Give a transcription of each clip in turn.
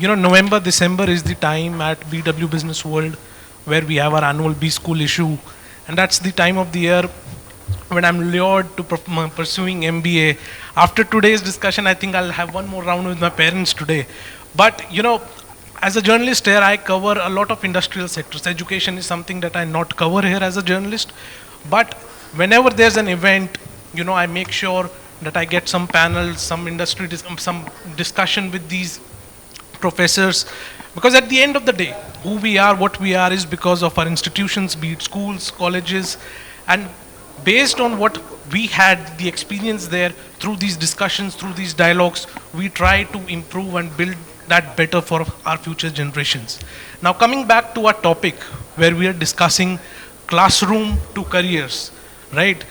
November, December is the time at BW Businessworld where we have our annual B School issue. And that's the time of the year when I'm lured to pursuing MBA. After today's discussion, I think I'll have one more round with my parents today. But, as a journalist here, I cover a lot of industrial sectors. Education is something that I not cover here as a journalist. But whenever there's an event, I make sure that I get some panels, some industry, some discussion with these professors. Because at the end of the day, who we are, what we are is because of our institutions, be it schools, colleges, and based on what we had, the experience there, through these discussions, through these dialogues, we try to improve and build that better for our future generations. Now coming back to our topic, where we are discussing classroom to careers, right?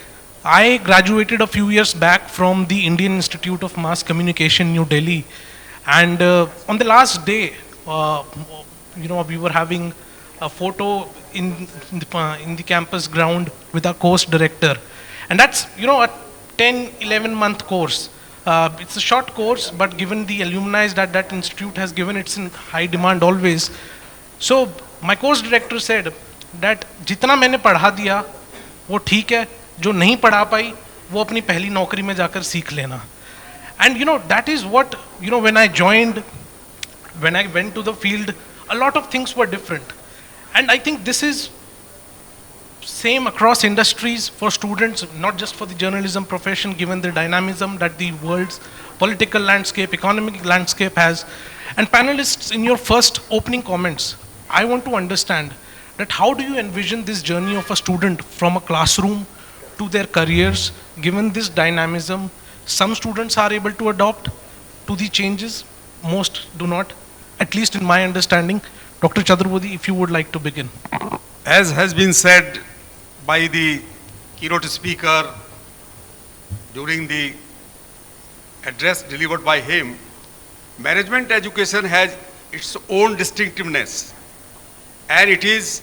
I graduated a few years back from the Indian Institute of Mass Communication, New Delhi. And on the last day, we were having a photo in the campus ground with our course director. And that's, a 10, 11-month course. It's a short course, but given the alumni that that institute has given, it's in high demand always. So my course director said that जितना मैंने पढ़ा दिया वो ठीक है, जो नहीं पढ़ा पाई वो अपनी पहली नौकरी में जाकर सीख लेना. And that is what, when I went to the field, a lot of things were different. And I think this is same across industries for students, not just for the journalism profession, given the dynamism that the world's political landscape, economic landscape has. And panelists, in your first opening comments, I want to understand that how do you envision this journey of a student from a classroom to their careers, given this dynamism? Some students are able to adopt to the changes, most do not, at least in my understanding. Dr. Chaturvedi, if you would like to begin. As has been said by the keynote speaker during the address delivered by him, management education has its own distinctiveness, and it is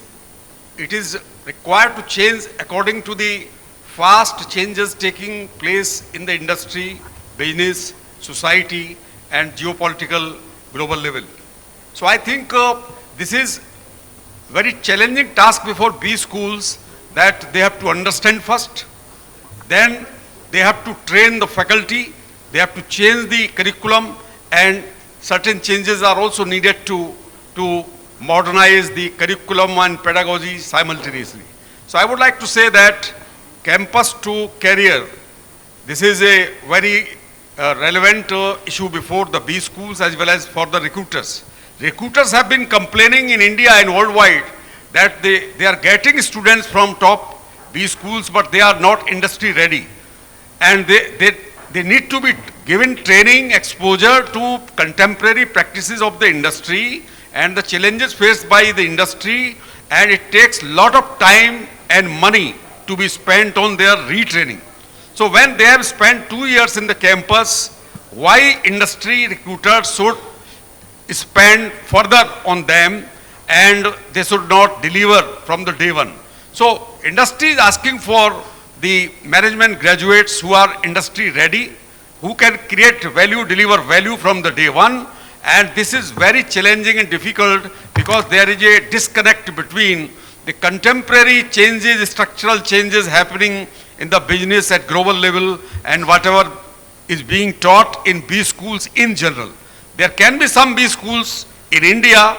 required to change according to the fast changes taking place in the industry, business, society, and geopolitical global level. So I think this is very challenging task before B schools, that they have to understand first, then they have to train the faculty, they have to change the curriculum, and certain changes are also needed to modernize the curriculum and pedagogy simultaneously. So I would like to say that campus to career, this is a very relevant issue before the B schools as well as for the recruiters. Recruiters have been complaining in India and worldwide that they are getting students from top B schools, but they are not industry ready. And they need to be given training, exposure to contemporary practices of the industry and the challenges faced by the industry, and it takes a lot of time and money to be spent on their retraining. So when they have spent 2 years in the campus, why industry recruiters should spend further on them and they should not deliver from the day one? So industry is asking for the management graduates who are industry ready, who can create value, deliver value from the day one. And this is very challenging and difficult because there is a disconnect between the contemporary changes, structural changes happening in the business at global level and whatever is being taught in B schools in general. There can be some B schools in India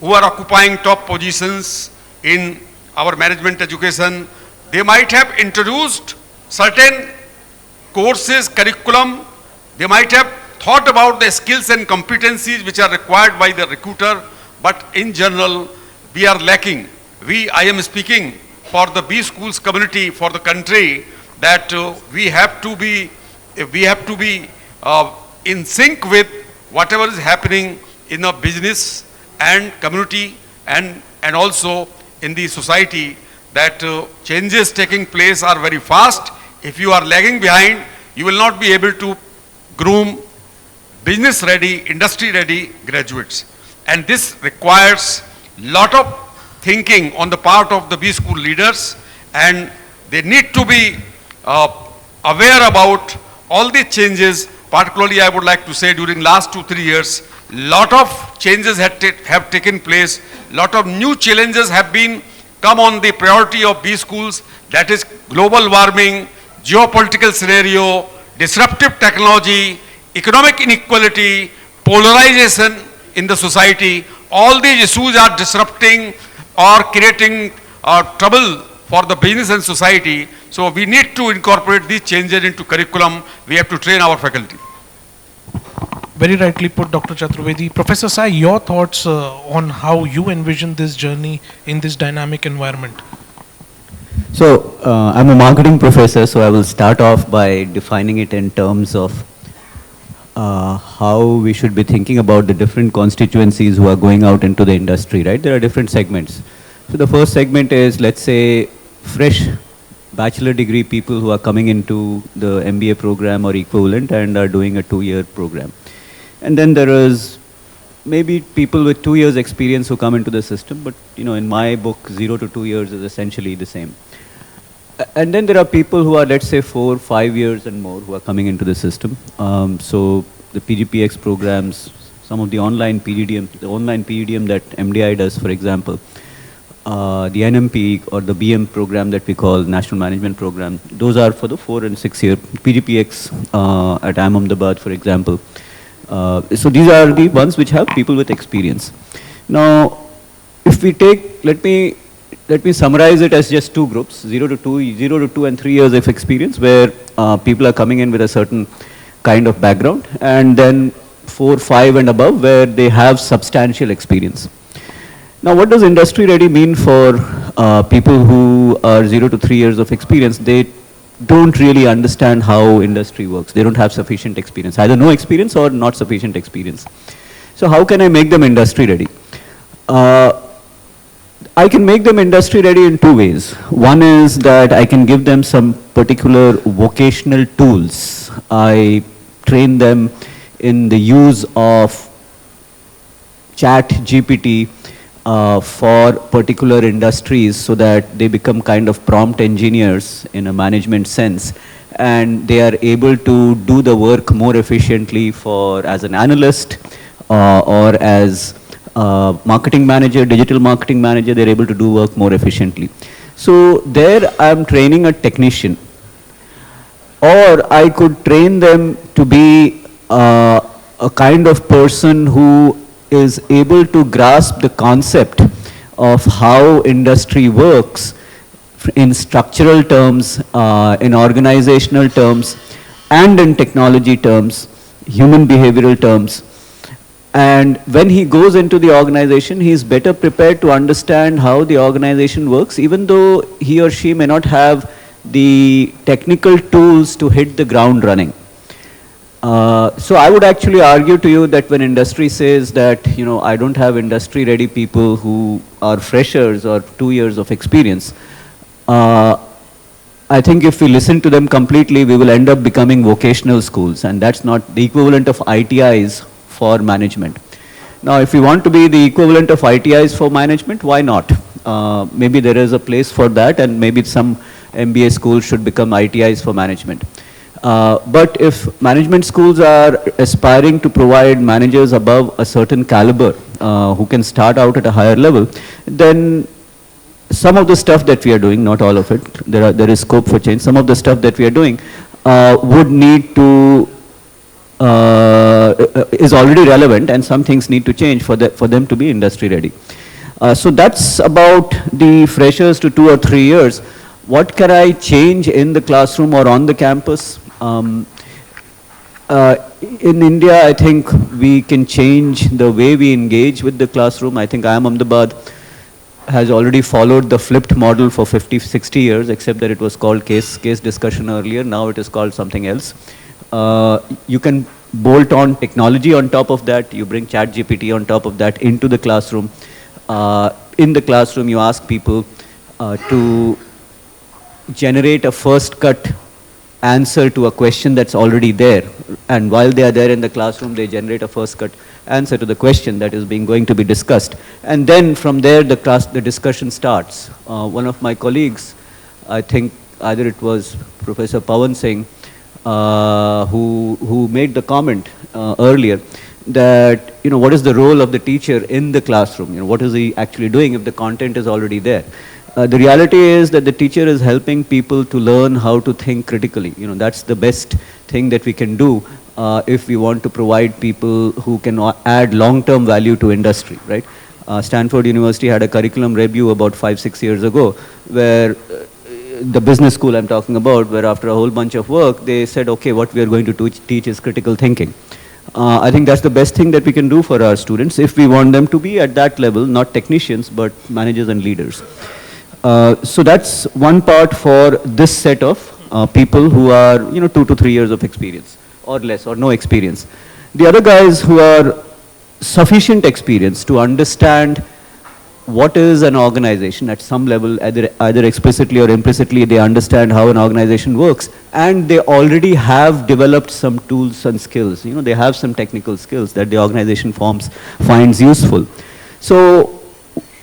who are occupying top positions in our management education. They might have introduced certain courses, curriculum. They might have thought about the skills and competencies which are required by the recruiter, but in general, we are lacking. I am speaking for the B schools community, for the country, that we have to be in sync with whatever is happening in the business and community and also in the society, that changes taking place are very fast. If you are lagging behind, you will not be able to groom business ready, industry ready graduates. And this requires lot of thinking on the part of the B school leaders, and they need to be aware about all the changes. Particularly, I would like to say during last 2-3 years, lot of changes have taken place, lot of new challenges have been come on the priority of B schools, that is global warming, geopolitical scenario, disruptive technology, economic inequality, polarization in the society. All these issues are disrupting or creating trouble for the business and society. So we need to incorporate these changes into curriculum. We have to train our faculty. Very rightly put, Dr. Chaturvedi. Professor Sai, your thoughts on how you envision this journey in this dynamic environment? So, I'm a marketing professor, so I will start off by defining it in terms of how we should be thinking about the different constituencies who are going out into the industry, right? There are different segments. So the first segment is, let's say, fresh bachelor degree people who are coming into the MBA program or equivalent and are doing a 2-year program. And then there is maybe people with 2 years experience who come into the system, but in my book, 0 to 2 years is essentially the same. And then there are people who are, let's say, 4, 5 years and more who are coming into the system. So the PGPX programs, some of the online PGDM that MDI does, for example, the NMP or the BM program that we call National Management Program, those are for the 4 and 6 year. PGPX at Ahmedabad, for example. So these are the ones which have people with experience. Now, if we take, let me summarize it as just two groups, 0 to 2 and 3 years of experience, where people are coming in with a certain kind of background, and then 4, 5 and above, where they have substantial experience. Now, what does industry ready mean for people who are 0 to 3 years of experience? They don't really understand how industry works. They don't have sufficient experience, either no experience or not sufficient experience. So how can I make them industry ready? I can make them industry ready in 2 ways. One is that I can give them some particular vocational tools. I train them in the use of chat GPT for particular industries so that they become kind of prompt engineers in a management sense, and they are able to do the work more efficiently as an analyst or as marketing manager, digital marketing manager. They're able to do work more efficiently. So there I'm training a technician. Or I could train them to be a kind of person who is able to grasp the concept of how industry works in structural terms, in organizational terms, and in technology terms, human behavioral terms. And when he goes into the organization, he is better prepared to understand how the organization works, even though he or she may not have the technical tools to hit the ground running. So I would actually argue to you that when industry says that, I don't have industry ready people who are freshers or 2 years of experience, I think if we listen to them completely, we will end up becoming vocational schools, and that's not the equivalent of ITIs for management. Now, if we want to be the equivalent of ITIs for management, why not? Maybe there is a place for that, and maybe some MBA schools should become ITIs for management. But if management schools are aspiring to provide managers above a certain caliber who can start out at a higher level, then some of the stuff that we are doing, not all of it, there is scope for change. Some of the stuff that we are doing would need to, is already relevant, and some things need to change for them to be industry ready. So that's about the freshers to 2 or 3 years. What can I change in the classroom or on the campus? In India, I think we can change the way we engage with the classroom. I think IIM Ahmedabad has already followed the flipped model for 50, 60 years, except that it was called case discussion earlier. Now it is called something else. You can bolt on technology on top of that. You bring chat GPT on top of that into the classroom. In the classroom, you ask people to generate a first cut answer to a question that's already there, and while they are there in the classroom, they generate a first cut answer to the question that is going to be discussed, and then from there the discussion starts. One of my colleagues, I think either it was Professor Pawan Singh, who made the comment earlier that what is the role of the teacher in the classroom? What is he actually doing if the content is already there? The reality is that the teacher is helping people to learn how to think critically. That's the best thing that we can do if we want to provide people who can add long-term value to industry, right? Stanford University had a curriculum review about 5-6 years ago where the business school I'm talking about, where after a whole bunch of work, they said, okay, what we are going to teach is critical thinking. I think that's the best thing that we can do for our students if we want them to be at that level, not technicians, but managers and leaders. So that's one part for this set of people who are, 2 to 3 years of experience or less or no experience. The other guys who are sufficient experience to understand what is an organization at some level, either explicitly or implicitly, they understand how an organization works, and they already have developed some tools and skills. They have some technical skills that the organization finds useful. So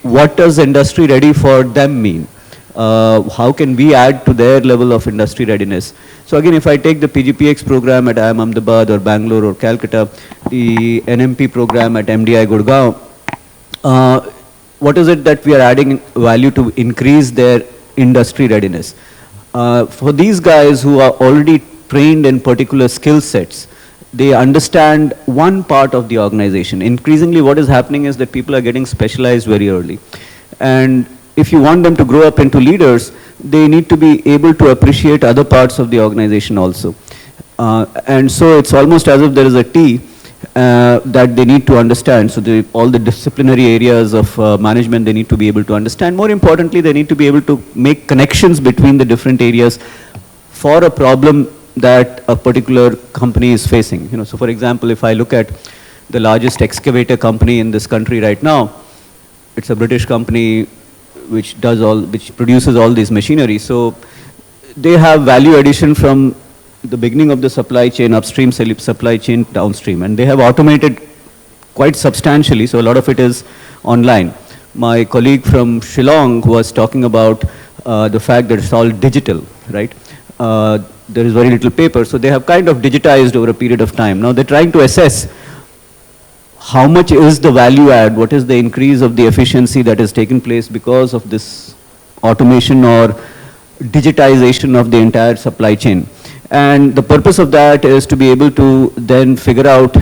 what does industry ready for them mean? How can we add to their level of industry readiness? So again, if I take the PGPX program at IIM Ahmedabad or Bangalore or Calcutta, the NMP program at MDI Gurgaon, what is it that we are adding value to increase their industry readiness? For these guys who are already trained in particular skill sets, they understand one part of the organization. Increasingly what is happening is that people are getting specialized very early. And if you want them to grow up into leaders, they need to be able to appreciate other parts of the organization also. And so it's almost as if there is a T that they need to understand. So all the disciplinary areas of management they need to be able to understand. More importantly, they need to be able to make connections between the different areas for a problem that a particular company is facing. So for example, if I look at the largest excavator company in this country right now, it's a British company which produces all these machinery. So they have value addition from the beginning of the supply chain, upstream supply chain, downstream, and they have automated quite substantially, so a lot of it is online. My colleague from Shillong was talking about the fact that it's all digital, right? There is very little paper, so they have kind of digitized over a period of time. Now they're trying to assess how much is the value add, what is the increase of the efficiency that has taken place because of this automation or digitization of the entire supply chain. And the purpose of that is to be able to then figure out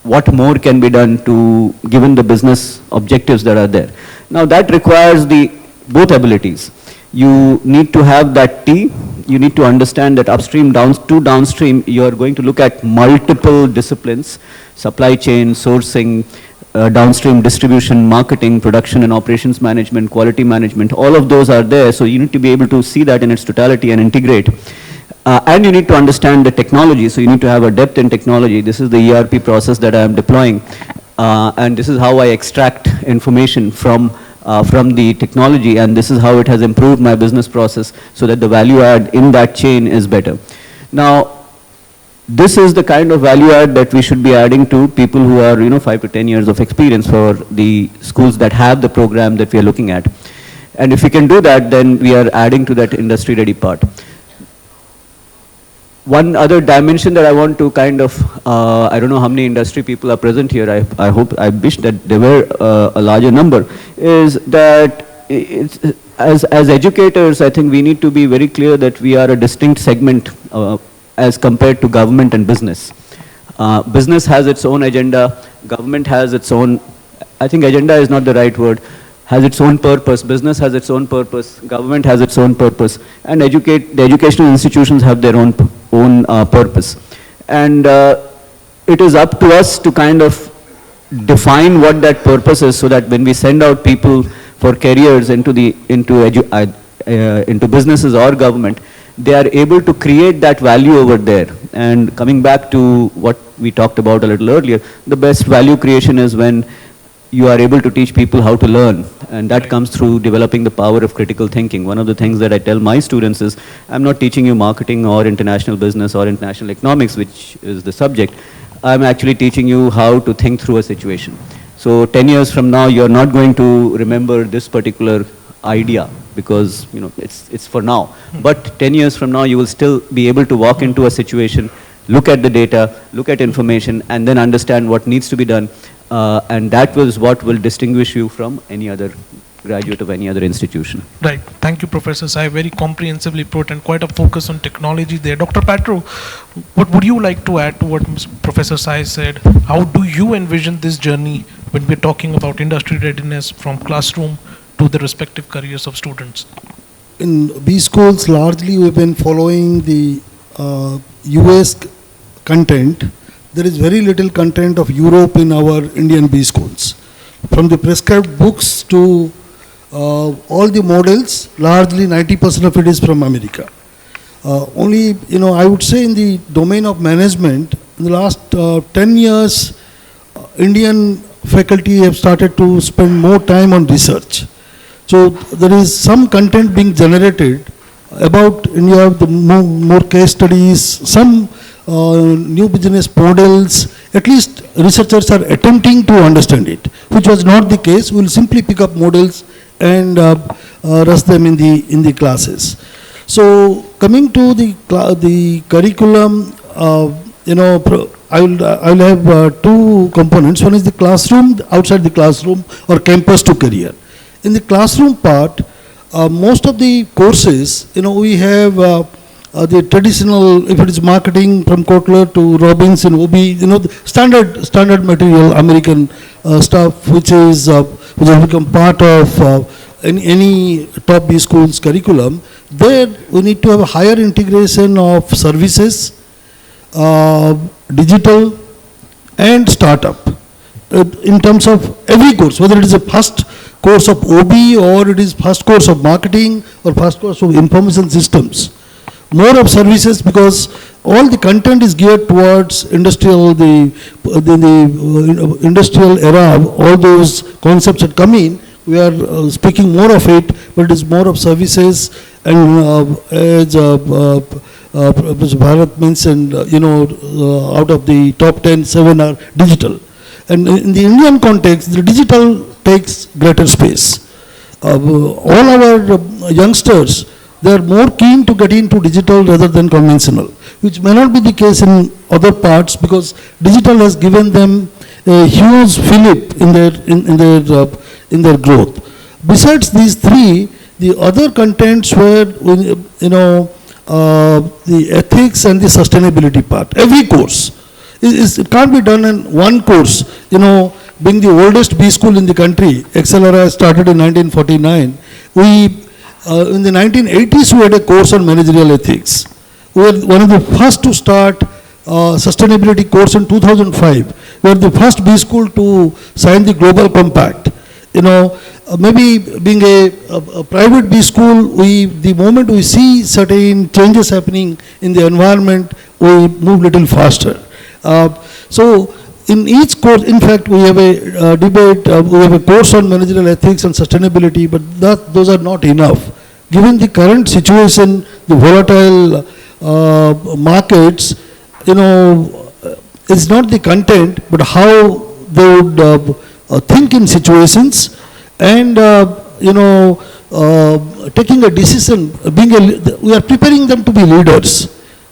what more can be done to, given the business objectives that are there. Now that requires both abilities. You need to have that T. You need to understand that upstream, downstream, you are going to look at multiple disciplines, supply chain, sourcing, downstream distribution, marketing, production and operations management, quality management, all of those are there. So you need to be able to see that in its totality and integrate. And you need to understand the technology, so you need to have a depth in technology. This is the ERP process that I am deploying, and this is how I extract information from the technology, and this is how it has improved my business process so that the value add in that chain is better. Now, this is the kind of value add that we should be adding to people who are, 5 to 10 years of experience for the schools that have the program that we are looking at. And if we can do that, then we are adding to that industry ready part. One other dimension that I want to kind of, I don't know how many industry people are present here, I wish that there were a larger number, is that as educators, I think we need to be very clear that we are a distinct segment as compared to government and business. Business has its own agenda, government has its own, I think agenda is not the right word, has its own purpose, business has its own purpose, government has its own purpose, and the educational institutions have their own purpose. And it is up to us to kind of define what that purpose is so that when we send out people for careers into businesses or government, they are able to create that value over there. And coming back to what we talked about a little earlier, the best value creation is when you are able to teach people how to learn, and that comes through developing the power of critical thinking. One of the things that I tell my students is, I'm not teaching you marketing or international business or international economics, which is the subject. I'm actually teaching you how to think through a situation. So 10 years from now, you're not going to remember this particular idea because it's for now. But 10 years from now, you will still be able to walk into a situation, look at the data, look at information, and then understand what needs to be done and that was what will distinguish you from any other graduate of any other institution. Right. Thank you, Professor Sahay. Very comprehensively put and quite a focus on technology there. Dr. Patro, what would you like to add to what Professor Sahay said? How do you envision this journey when we're talking about industry readiness from classroom to the respective careers of students? In B schools, largely we've been following the US content. There is very little content of Europe in our Indian B schools. From the prescribed books to all the models, largely 90% of it is from America. Only, I would say in the domain of management, in the last 10 years, Indian faculty have started to spend more time on research. So there is some content being generated about India, the more case studies, some new business models. At least researchers are attempting to understand it, which was not the case. We will simply pick up models and rush them in the classes. So coming to the curriculum, I will have two components. One is the classroom, outside the classroom, or campus to career. In the classroom part, most of the courses, we have the traditional, if it is marketing from Kotler to Robbins and OB, the standard material, American stuff, which has become part of any top B school's curriculum. There we need to have a higher integration of services, digital and startup in terms of every course, whether it is a first course of OB or it is first course of marketing or first course of information systems. More of services, because all the content is geared towards industrial, the industrial era, all those concepts that come in, we are speaking more of it, but it is more of services, and as Professor Bharat mentioned, out of the top 10, 7 are digital. And in the Indian context, the digital takes greater space. All our youngsters, they are more keen to get into digital rather than conventional, which may not be the case in other parts, because digital has given them a huge fillip in their growth. Besides these three, the other contents were, the ethics and the sustainability part. Every course, it can't be done in one course. Being the oldest B school in the country, XLRI started in 1949. In the 1980s, we had a course on managerial ethics. We were one of the first to start sustainability course in 2005. We were the first B school to sign the Global Compact. Maybe being a private B school, the moment we see certain changes happening in the environment, we move little faster. So in each course, in fact, we have a debate, we have a course on managerial ethics and sustainability, but those are not enough. Given the current situation, the volatile markets, it's not the content, but how they would think in situations, and taking a decision. We are preparing them to be leaders,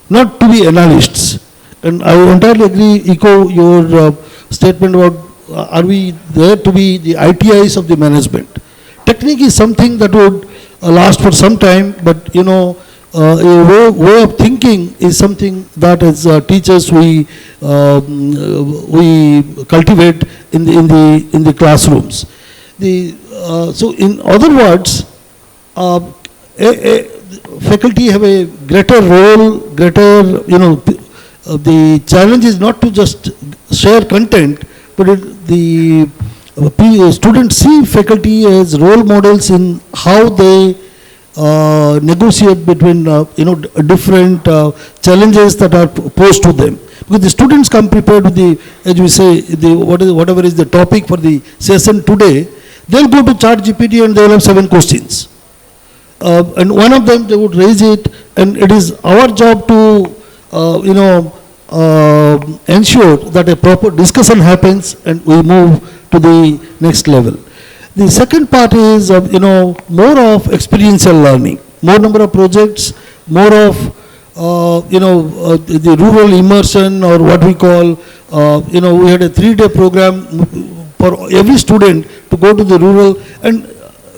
not to be analysts. And I entirely agree, echo your statement about are we there to be the ITIs of the management. Technique is something that would last for some time, but a way of thinking is something that as teachers we cultivate in the classrooms. So in other words, faculty have a greater role, the challenge is not to just share content, but the students see faculty as role models in how they negotiate between different challenges that are posed to them. Because the students come prepared with as we say, whatever is the topic for the session today, they'll go to ChatGPT and they'll have 7 questions. And one of them they would raise it, and it is our job to ensure that a proper discussion happens and we move to the next level. The second part is more of experiential learning, more number of projects, more of the rural immersion, or what we call we had a 3-day program for every student to go to the rural, and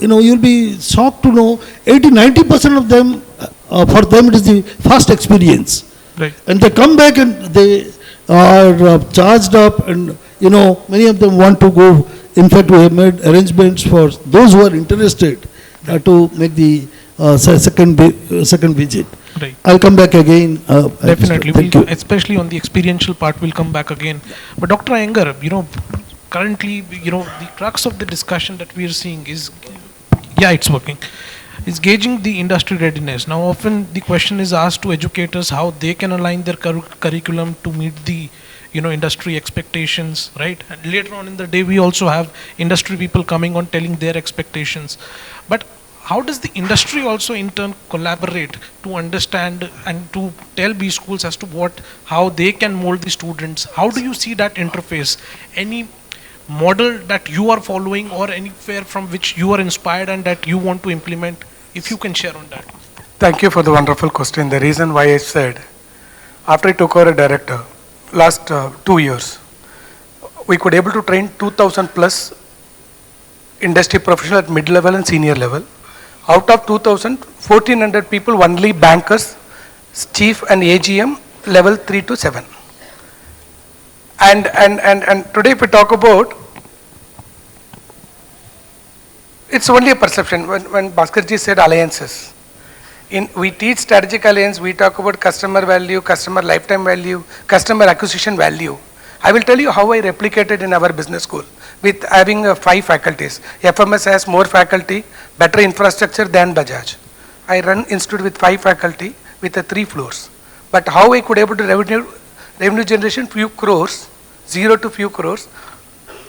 you'll be shocked to know 80-90% of them, for them it is the first experience. Right. And they come back and they are charged up, and many of them want to go. In fact, we have made arrangements for those who are interested to make the second visit. Right. I'll come back again. Definitely, Thank you. especially on the experiential part, we'll come back again. But Dr. Iyengar, currently, the crux of the discussion that we are seeing is, it's working, is gauging the industry readiness. Now, often the question is asked to educators how they can align their curriculum to meet the industry expectations, right? And later on in the day, we also have industry people coming on telling their expectations. But how does the industry also in turn collaborate to understand and to tell B schools as to how they can mold the students? How do you see that interface? Any model that you are following or anywhere from which you are inspired and that you want to implement, if you can share on that? Thank you for the wonderful question. The reason why I said, after I took over a director, last 2 years, we could able to train 2,000 plus industry professionals at mid-level and senior level. Out of 2,000, 1,400 people only bankers, chief and AGM level 3 to 7. And today if we talk about, it's only a perception. When Bhaskarji said alliances, we teach strategic alliance, we talk about customer value, customer lifetime value, customer acquisition value. I will tell you how I replicated in our business school with having 5 faculties. FMS has more faculty, better infrastructure than Bajaj. I run institute with 5 faculty with 3 floors. But how I could able to revenue generation few crores, 0 to few crores,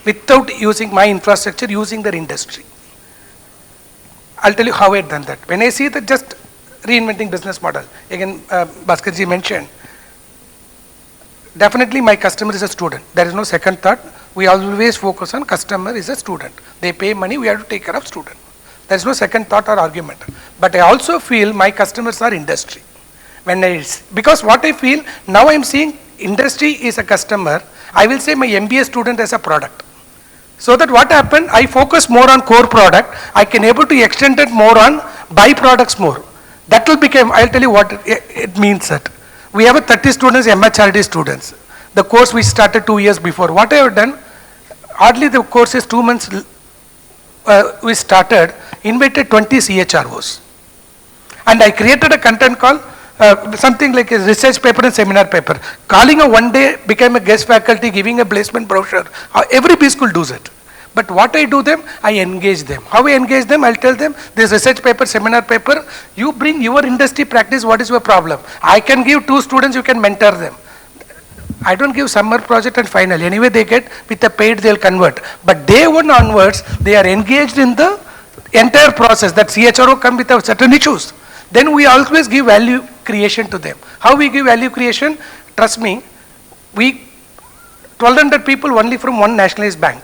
without using my infrastructure, using their industry. I'll tell you how I had done that. When I see that just reinventing business model, again Bhaskarji mentioned, definitely my customer is a student. There is no second thought. We always focus on customer is a student. They pay money, we have to take care of student. There is no second thought or argument. But I also feel my customers are industry. Because what I feel, now I am seeing industry is a customer, I will say my MBA student as a product. So that what happened, I focus more on core product, I can able to extend it more on byproducts more. That will become, I'll tell you what it means that. We have 30 students, MHRD students. The course we started 2 years before. What I have done, hardly the course is 2 months we started, invited 20 CHROs. And I created a content called something like a research paper and seminar paper. Calling a one day, became a guest faculty, giving a placement brochure. Every B school does it. But what I do them, I engage them. How I engage them, I'll tell them, this research paper, seminar paper, you bring your industry practice, what is your problem? I can give 2 students, you can mentor them. I don't give summer project and final. Anyway, they get with the paid, they'll convert. But day 1 onwards, they are engaged in the entire process. That CHRO come with certain issues. Then we always give value creation to them. How we give value creation? Trust me, 1,200 people only from one nationalized bank.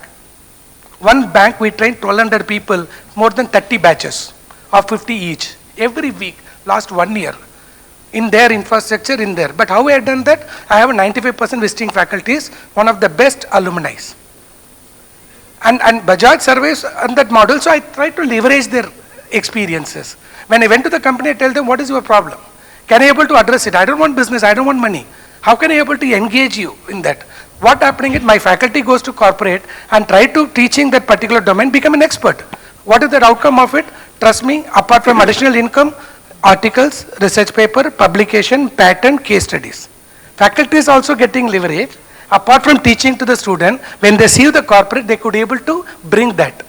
One bank we train 1,200 people, more than 30 batches of 50 each, every week, last 1 year, in their infrastructure, in there. But how I have done that? I have a 95% visiting faculties, one of the best alumni. And Bajaj surveys on that model, so I try to leverage their experiences. When I went to the company, I tell them, what is your problem? Can I able to address it? I don't want business, I don't want money. How can I able to engage you in that? What happening is my faculty goes to corporate and try to teaching that particular domain, become an expert. What is the outcome of it? Trust me, apart from additional income, articles, research paper, publication, patent, case studies. Faculty is also getting leverage. Apart from teaching to the student, when they see the corporate, they could able to bring that.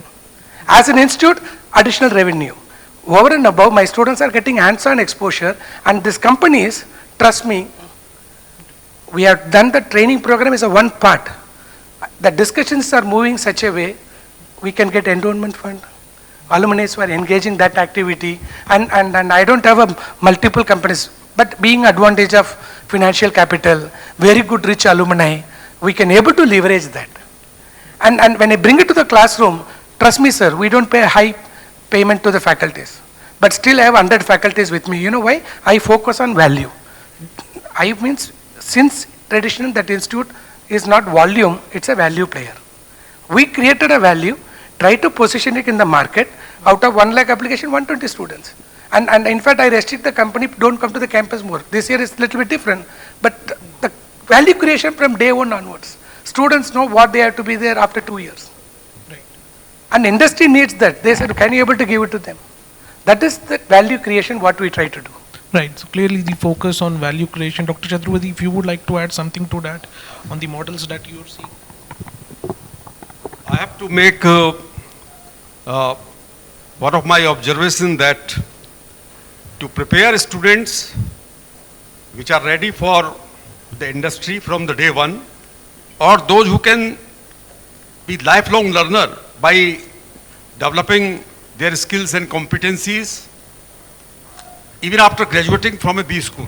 As an institute, additional revenue. Over and above, my students are getting hands-on exposure, and these companies, trust me, we have done the training program is a one part. The discussions are moving such a way, we can get endowment fund. Alumni who are engaging that activity, and I don't have a multiple companies, but being advantage of financial capital, very good rich alumni, we can able to leverage that. And when I bring it to the classroom, trust me sir, we don't pay a high payment to the faculties, but still I have 100 faculties with me. You know why? I focus on value. I means, since traditional that institute is not volume, it's a value player. We created a value, try to position it in the market. Out of 1 lakh application, 120 students. And in fact, I restrict the company, don't come to the campus more. This year is a little bit different. But the value creation from day one onwards. Students know what they have to be there after 2 years. Right. And industry needs that. They said, can you able to give it to them? That is the value creation what we try to do. Right. So clearly the focus on value creation. Dr. Chaturvedi, if you would like to add something to that on the models that you are seeing. I have to make one of my observations that to prepare students which are ready for the industry from the day one, or those who can be lifelong learner by developing their skills and competencies even after graduating from a B school.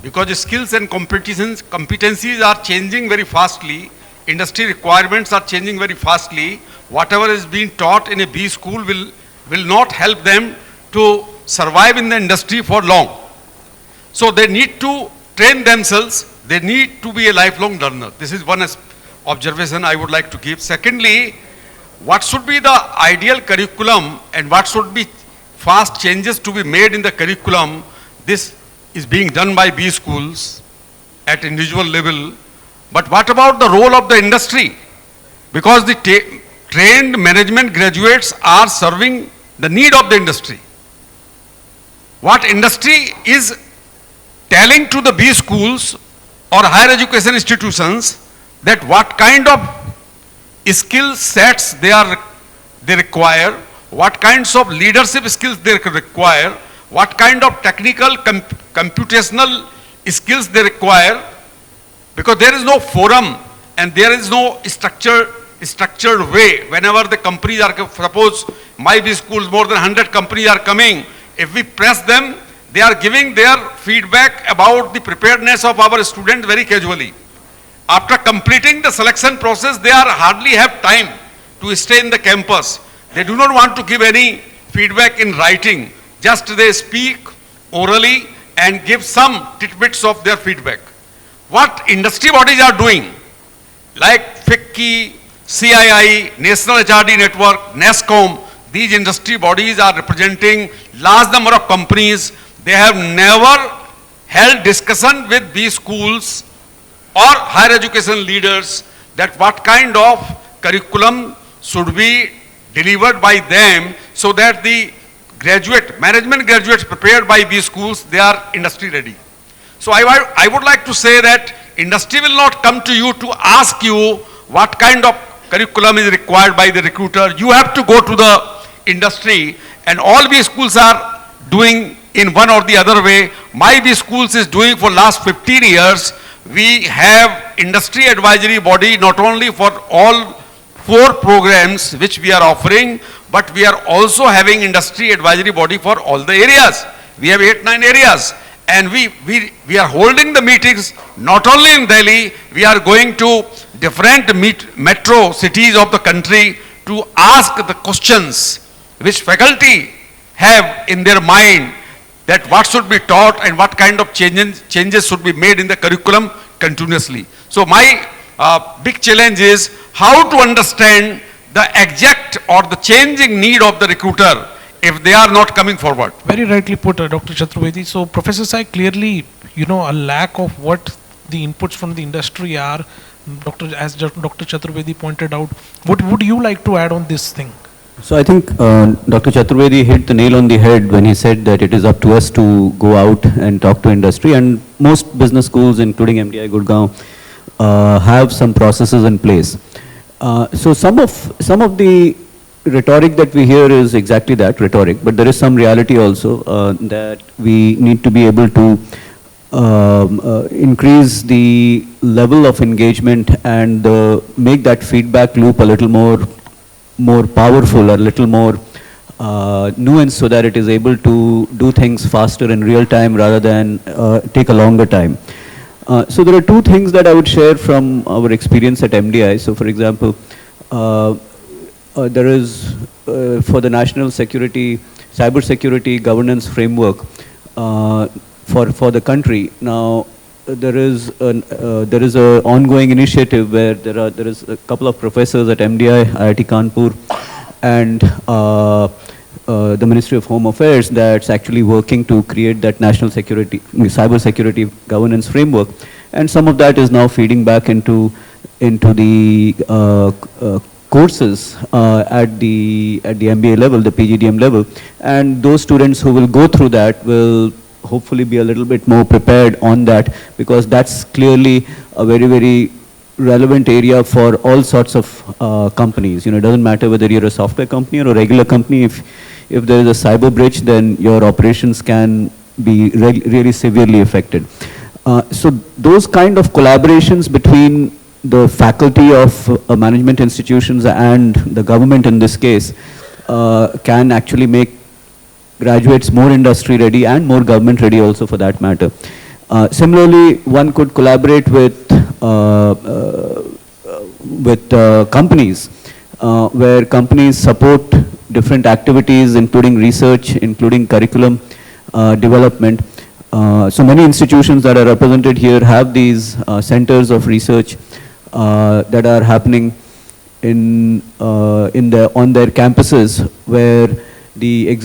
Because the skills and competencies are changing very fastly, industry requirements are changing very fastly. Whatever is being taught in a B school will not help them to survive in the industry for long. So they need to train themselves, they need to be a lifelong learner. This is one observation I would like to give. Secondly, what should be the ideal curriculum and what should be fast changes to be made in the curriculum? This is being done by B schools at individual level. But what about the role of the industry? Because the trained management graduates are serving the need of the industry. What industry is telling to the B schools or higher education institutions that what kind of skill sets they require, what kinds of leadership skills they require, what kind of technical computational skills they require, because there is no forum and there is no structured way. Whenever the companies are, suppose my B schools, more than 100 companies are coming, if we press them, they are giving their feedback about the preparedness of our students very casually. After completing the selection process, they hardly have time to stay in the campus. They do not want to give any feedback in writing. Just they speak orally and give some tidbits of their feedback. What industry bodies are doing, like FICCI, CII, National HRD Network, NASSCOM, these industry bodies are representing large number of companies. They have never held discussion with these schools or higher education leaders that what kind of curriculum should be delivered by them so that the management graduates prepared by these schools, they are industry ready. So I would like to say that industry will not come to you to ask you what kind of curriculum is required by the recruiter. You have to go to the industry, and all B schools are doing in one or the other way. My B schools is doing for last 15 years. We have industry advisory body not only for all 4 programs which we are offering, but we are also having industry advisory body for all the areas. We have 8-9 areas, and we are holding the meetings not only in Delhi. We are going to different metro cities of the country to ask the questions which faculty have in their mind, that what should be taught and what kind of changes should be made in the curriculum continuously. So my big challenge is how to understand the exact or the changing need of the recruiter if they are not coming forward. Very rightly put, Dr. Chaturvedi. So Professor Sahay, clearly, a lack of what the inputs from the industry are. As Dr. Chaturvedi pointed out, what would you like to add on this thing? So I think Dr. Chaturvedi hit the nail on the head when he said that it is up to us to go out and talk to industry, and most business schools, including MDI Gurgaon, have some processes in place. So some of the rhetoric that we hear is exactly that, rhetoric, but there is some reality also that we need to be able to increase the level of engagement and make that feedback loop a little more powerful, a little more nuanced, so that it is able to do things faster in real time rather than take a longer time. So there are 2 things that I would share from our experience at MDI. So for example, there is for the national security, cyber security governance framework for the country. Now, there is a ongoing initiative where there is a couple of professors at MDI, IIT Kanpur, and the Ministry of Home Affairs that's actually working to create that national security, cyber security governance framework, and some of that is now feeding back into the courses at the MBA level, the PGDM level, and those students who will go through that will hopefully be a little bit more prepared on that, because that's clearly a very, very relevant area for all sorts of companies. You know, it doesn't matter whether you're a software company or a regular company. If there is a cyber breach, then your operations can be really severely affected. So those kind of collaborations between the faculty of management institutions and the government in this case can actually make graduates more industry ready and more government ready also, for that matter. Similarly, one could collaborate with companies where companies support different activities, including research, including curriculum development. So many institutions that are represented here have these centers of research that are happening on their campuses, where the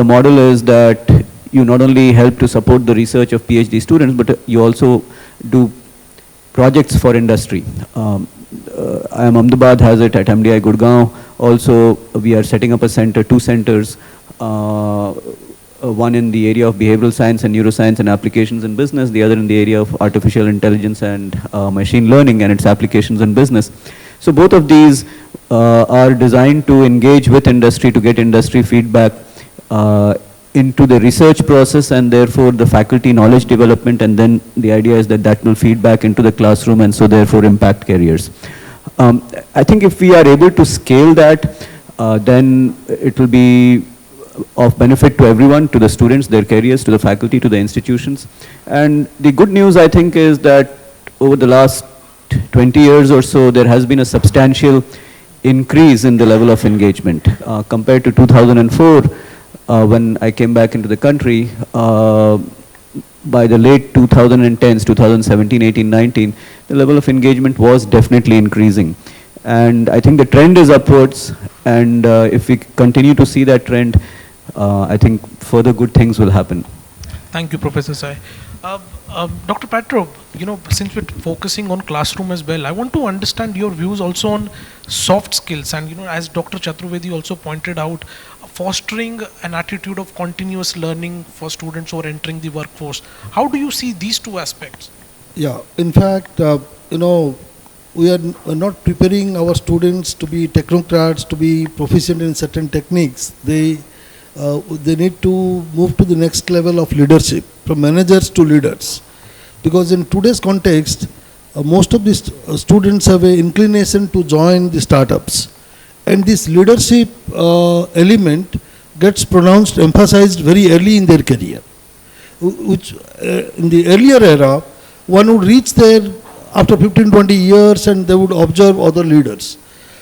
model is that you not only help to support the research of PhD students, but you also do projects for industry. IIM Ahmedabad has it at MDI Gurgaon. Also, we are setting up a center, 2 centers, one in the area of behavioral science and neuroscience and applications in business, the other in the area of artificial intelligence and machine learning and its applications in business. So both of these are designed to engage with industry, to get industry feedback into the research process, and therefore the faculty knowledge development, and then the idea is that that will feed back into the classroom and so therefore impact careers. I think if we are able to scale that, then it will be of benefit to everyone, to the students, their careers, to the faculty, to the institutions. And the good news, I think, is that over the last 20 years or so, there has been a substantial increase in the level of engagement. Compared to 2004, when I came back into the country, by the late 2010s, 2017, 18, 19, the level of engagement was definitely increasing. And I think the trend is upwards, and if we continue to see that trend, I think further good things will happen. Thank you, Professor Sahay. Dr. Patro, you know, since we're focusing on classroom as well, I want to understand your views also on soft skills. And, you know, as Dr. Chaturvedi also pointed out, fostering an attitude of continuous learning for students who are entering the workforce. How do you see these two aspects? Yeah, in fact, you know, we are not preparing our students to be technocrats, to be proficient in certain techniques. They need to move to the next level of leadership, from managers to leaders. Because in today's context, most of these students have an inclination to join the startups. And this leadership element gets emphasized very early in their career. Which in the earlier era, one would reach there after 15, 20 years and they would observe other leaders.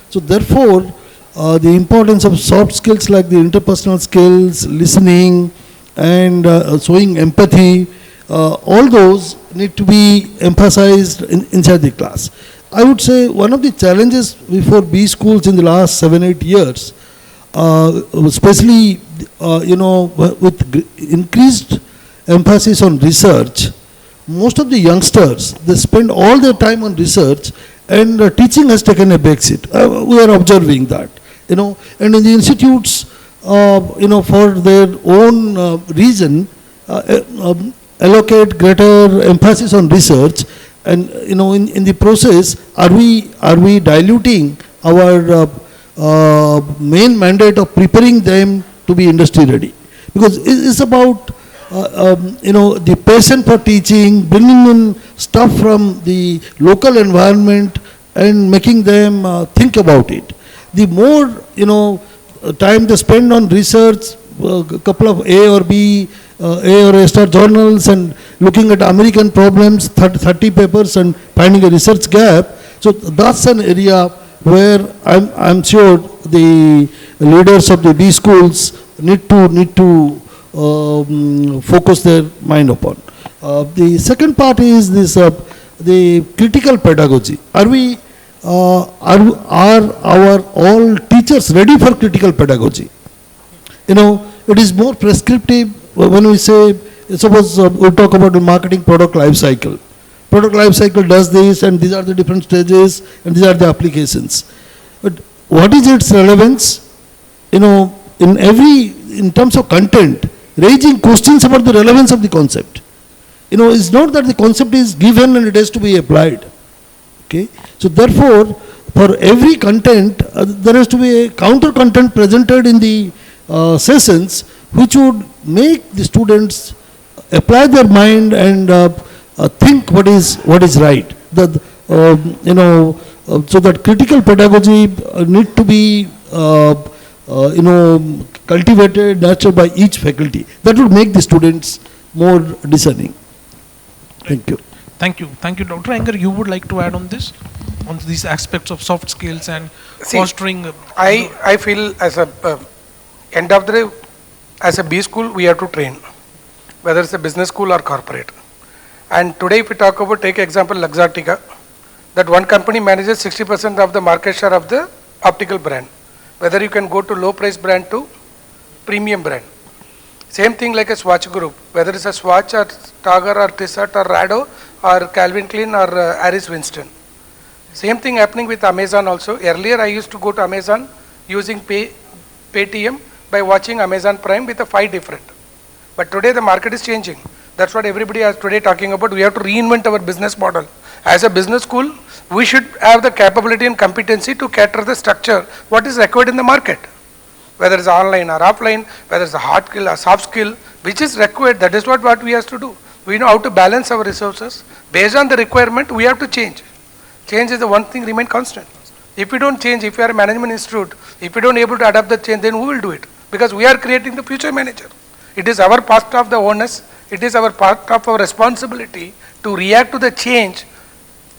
So therefore, the importance of soft skills like the interpersonal skills, listening, and showing empathy, all those need to be emphasized inside the class. I would say one of the challenges before B schools in the last 7-8 years, especially you know, with increased emphasis on research, most of the youngsters, they spend all their time on research, and teaching has taken a backseat. We are observing that, you know, and in the institutes, you know, for their own reason, allocate greater emphasis on research, and you know, in the process, are we diluting our main mandate of preparing them to be industry ready? Because it's about you know, the passion for teaching, bringing in stuff from the local environment and making them think about it. The more, you know, time they spend on research, a couple of A or B, A or A star journals, and looking at American problems, 30 papers, and finding a research gap. So that's an area where I'm sure the leaders of the B schools need to focus their mind upon. The second part is this, the critical pedagogy. Are our all teachers ready for critical pedagogy? You know, it is more prescriptive when we say, suppose we talk about the marketing product life cycle. Product life cycle does this, and these are the different stages, and these are the applications. But what is its relevance? You know, in terms of content, raising questions about the relevance of the concept. You know, it's not that the concept is given and it has to be applied. Okay, so therefore, for every content, there has to be a counter content presented in the sessions, which would make the students apply their mind and think what is right. That you know, so that critical pedagogy need to be you know, cultivated, nurtured by each faculty. That would make the students more discerning. Thank you. Thank you. Thank you, Dr. Iyengar. You would like to add on this, on these aspects of soft skills and fostering? I feel as a end of the day, as a B school, we have to train, whether it's a business school or corporate. And today, if we talk about, take example, Luxottica, that one company manages 60% of the market share of the optical brand. Whether you can go to low price brand to premium brand. Same thing like a Swatch group, whether it's a Swatch or Tiger or Tissot or Rado or Calvin Klein or Harris Winston. Same thing happening with Amazon also. Earlier I used to go to Amazon using Paytm by watching Amazon Prime with a 5 different. But today the market is changing. That's what everybody is today talking about. We have to reinvent our business model. As a business school, we should have the capability and competency to cater the structure, what is required in the market. Whether it's online or offline, whether it's a hard skill or soft skill, which is required, that is what we have to do. We know how to balance our resources. Based on the requirement, we have to change. Change is the one thing remain constant. If we don't change, if we are a management institute, if we don't able to adapt the change, then who will do it? Because we are creating the future manager. It is our part of the onus, it is our part of our responsibility to react to the change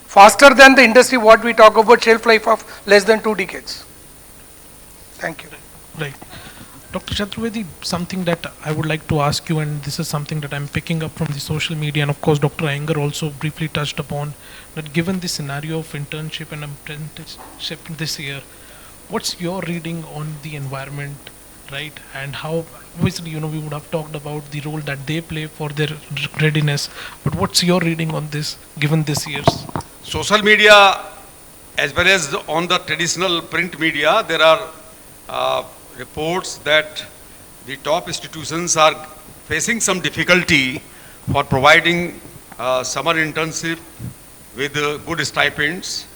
faster than the industry, what we talk about shelf life of less than 2 decades. Thank you. Right. Dr. Chaturvedi, something that I would like to ask you, and this is something that I'm picking up from the social media, and of course Dr. Iyengar also briefly touched upon, that given the scenario of internship and apprenticeship this year, what's your reading on the environment, right? And how, obviously, you know, we would have talked about the role that they play for their readiness, but what's your reading on this, given this year's? Social media, as well as on the traditional print media, there are reports that the top institutions are facing some difficulty for providing summer internship with good stipends,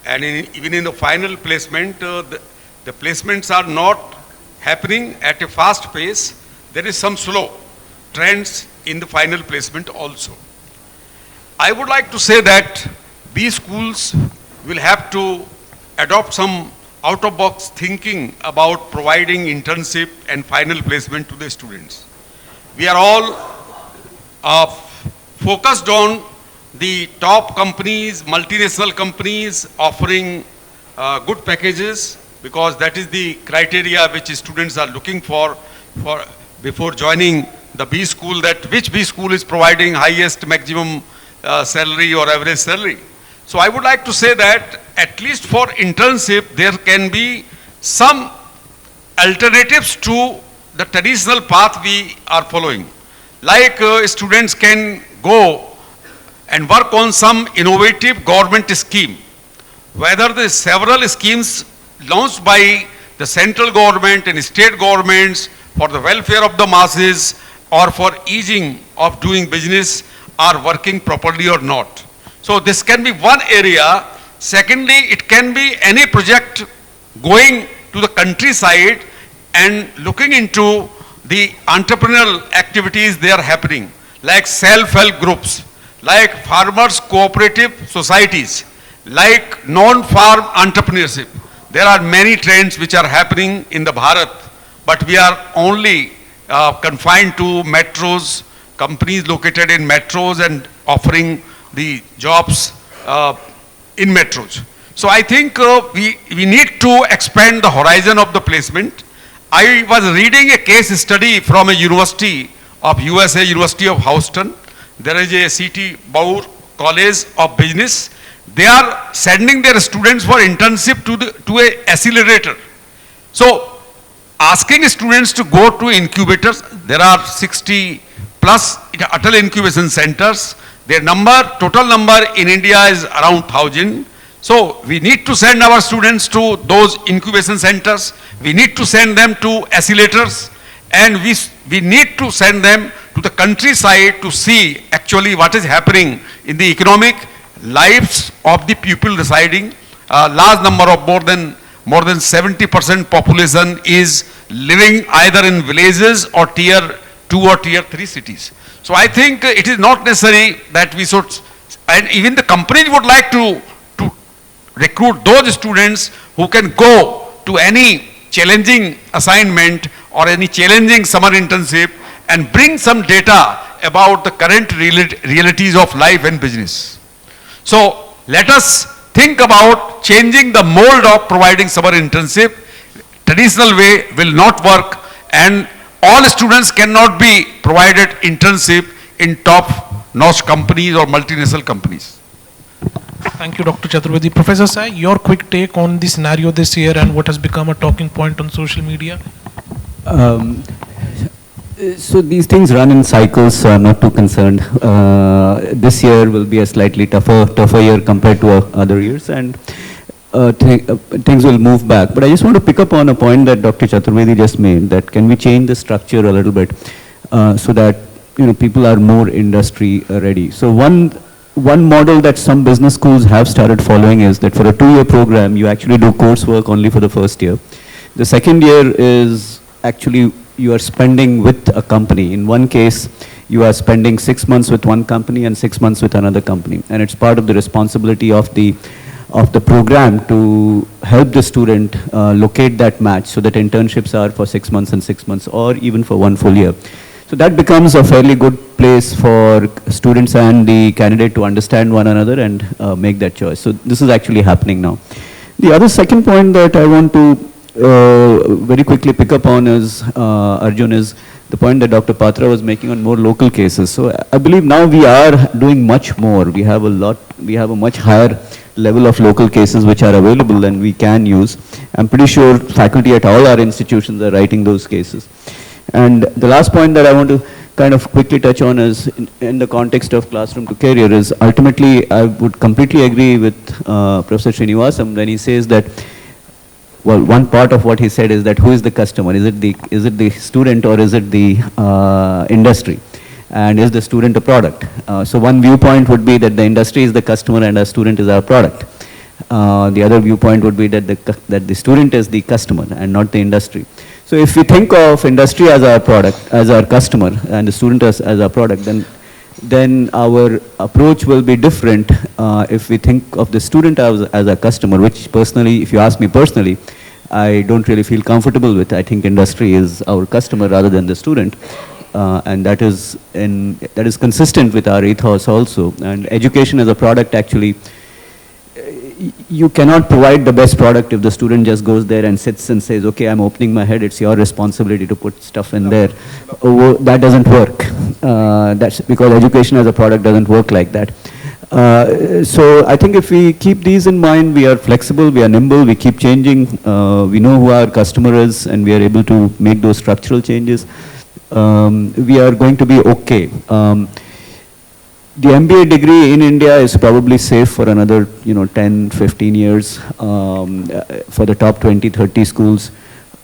and even in the final placement, the placements are not happening at a fast pace. There is some slow trends in the final placement also. I would like to say that B schools will have to adopt some out-of-box thinking about providing internship and final placement to the students. We are all focused on the top companies, multinational companies offering good packages, because that is the criteria which students are looking for before joining the B school, that which B school is providing highest maximum salary or average salary. So I would like to say that at least for internship, there can be some alternatives to the traditional path we are following. Like students can go and work on some innovative government scheme. Whether the several schemes launched by the central government and state governments for the welfare of the masses or for easing of doing business are working properly or not. So this can be one area. Secondly, it can be any project going to the countryside and looking into the entrepreneurial activities they are happening, like self-help groups, like farmers cooperative societies, like non-farm entrepreneurship. There are many trends which are happening in the Bharat, but we are only confined to metros, companies located in metros and offering the jobs in metros. So I think we need to expand the horizon of the placement. I was reading a case study from a university of USA, University of Houston, there is a CT Baur College of Business. They are sending their students for internship to a accelerator. So asking students to go to incubators, there are 60 plus Atal incubation centers. Their total number in India is around 1,000. So we need to send our students to those incubation centers. We need to send them to accelerators, and we need to send them to the countryside to see actually what is happening in the economic lives of the people residing. Large number of more than 70% population is living either in villages or tier 2 or tier 3 cities. So I think it is not necessary that we should, and even the companies would like to recruit those students who can go to any challenging assignment or any challenging summer internship and bring some data about the current realities of life and business. So let us think about changing the mold of providing summer internship. Traditional way will not work, and all students cannot be provided internship in top-notch companies or multinational companies. Thank you, Dr. Chaturvedi. Professor Sahay, your quick take on the scenario this year and what has become a talking point on social media? So these things run in cycles, so I'm not too concerned. This year will be a slightly tougher year compared to other years, and things will move back. But I just want to pick up on a point that Dr. Chaturvedi just made, that can we change the structure a little bit so that people are more industry ready. So one model that some business schools have started following is that for a 2-year program, you actually do coursework only for the first year. The second year is actually you are spending with a company. In one case, you are spending 6 months with one company and 6 months with another company. And it's part of the responsibility of the program to help the student locate that match, so that internships are for 6 months and 6 months, or even for 1 full year. So that becomes a fairly good place for students and the candidate to understand one another and make that choice. So this is actually happening now. The other second point that I want to very quickly pick up on is, Arjun, is the point that Dr. Patro was making on more local cases. So I believe now we are doing much more. We have a much higher level of local cases which are available and we can use. I'm pretty sure faculty at all our institutions are writing those cases. And the last point that I want to kind of quickly touch on is in the context of classroom to career is ultimately I would completely agree with Professor Srinivasan when he says that, well, one part of what he said is that who is the customer? Is it the student or is it the industry? And is the student a product? So one viewpoint would be that the industry is the customer and our student is our product. The other viewpoint would be that the student is the customer and not the industry. So if we think of industry as our product, as our customer, and the student as our product, then our approach will be different if we think of the student as a customer, which personally, if you ask me personally, I don't really feel comfortable with. I think industry is our customer rather than the student. And that is consistent with our ethos also. And education as a product, actually, you cannot provide the best product if the student just goes there and sits and says, okay, I'm opening my head, it's your responsibility to put stuff in there. That doesn't work. That's because education as a product doesn't work like that. So I think if we keep these in mind, we are flexible, we are nimble, we keep changing, we know who our customer is, and we are able to make those structural changes. We are going to be okay. The MBA degree in India is probably safe for another 10, 15 years for the top 20, 30 schools.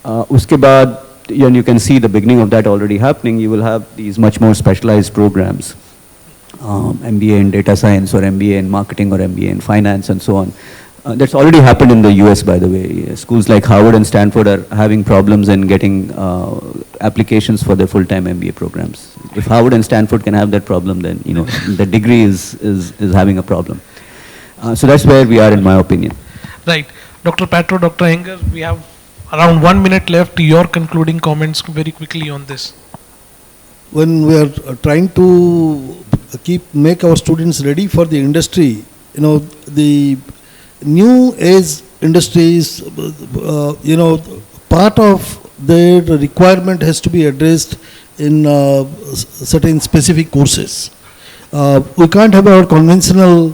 Uske baad, and you can see the beginning of that already happening, you will have these much more specialized programs. MBA in data science or MBA in marketing or MBA in finance and so on. That's already happened in the US, by the way. Schools like Harvard and Stanford are having problems in getting applications for their full-time MBA programs. If Harvard and Stanford can have that problem, then the degree is having a problem. So that's where we are, in my opinion. Right. Dr. Patro, Dr. Iyengar, we have around 1 minute left. Your concluding comments very quickly on this. When we are trying to make our students ready for the industry, the new age industries, part of their requirement has to be addressed in certain specific courses. We can't have our conventional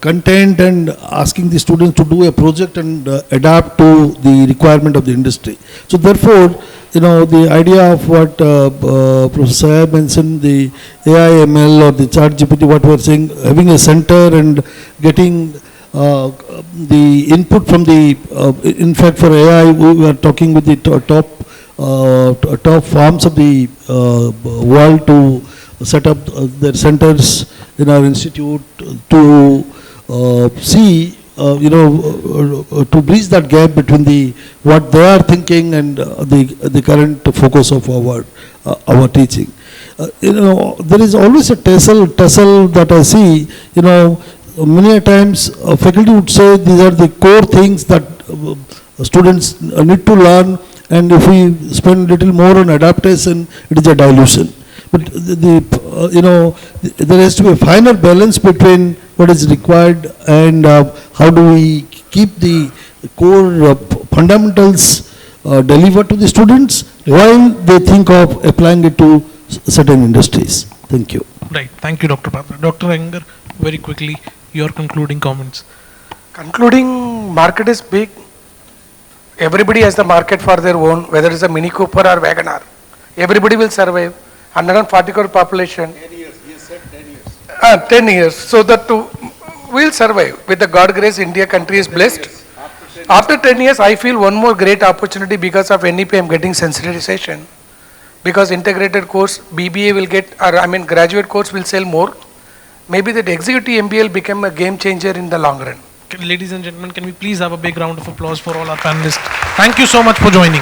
content and asking the students to do a project and adapt to the requirement of the industry. So therefore, the idea of what Professor Sahay mentioned, the AI, ML or the chat GPT, what we are saying, having a center and getting the input from the, in fact for AI, we are talking with the top farms of the world to set up their centers in our institute to see, to bridge that gap between the what they are thinking and the current focus of our teaching. There is always a tussle that I see. Many a times faculty would say these are the core things that students need to learn, and if we spend little more on adaptation, it is a dilution. But there has to be a finer balance between what is required and how do we keep the core fundamentals delivered to the students while they think of applying it to certain industries. Thank you. Right. Thank you, Dr. Patro. Dr. Iyengar, very quickly, your concluding comments. Concluding, market is big. Everybody has the market for their own, whether it's a Mini Cooper or Wagoner. Everybody will survive. 140 crore population. 10 years, he has said 10 years. 10 years. So that we'll survive. With the God grace, India country is blessed. After 10 years, I feel one more great opportunity because of NEP, I'm getting sensitization. Because integrated course, BBA will get, graduate course will sell more. Maybe that executive MBA will become a game changer in the long run. Ladies and gentlemen, can we please have a big round of applause for all our panelists? Thank you so much for joining.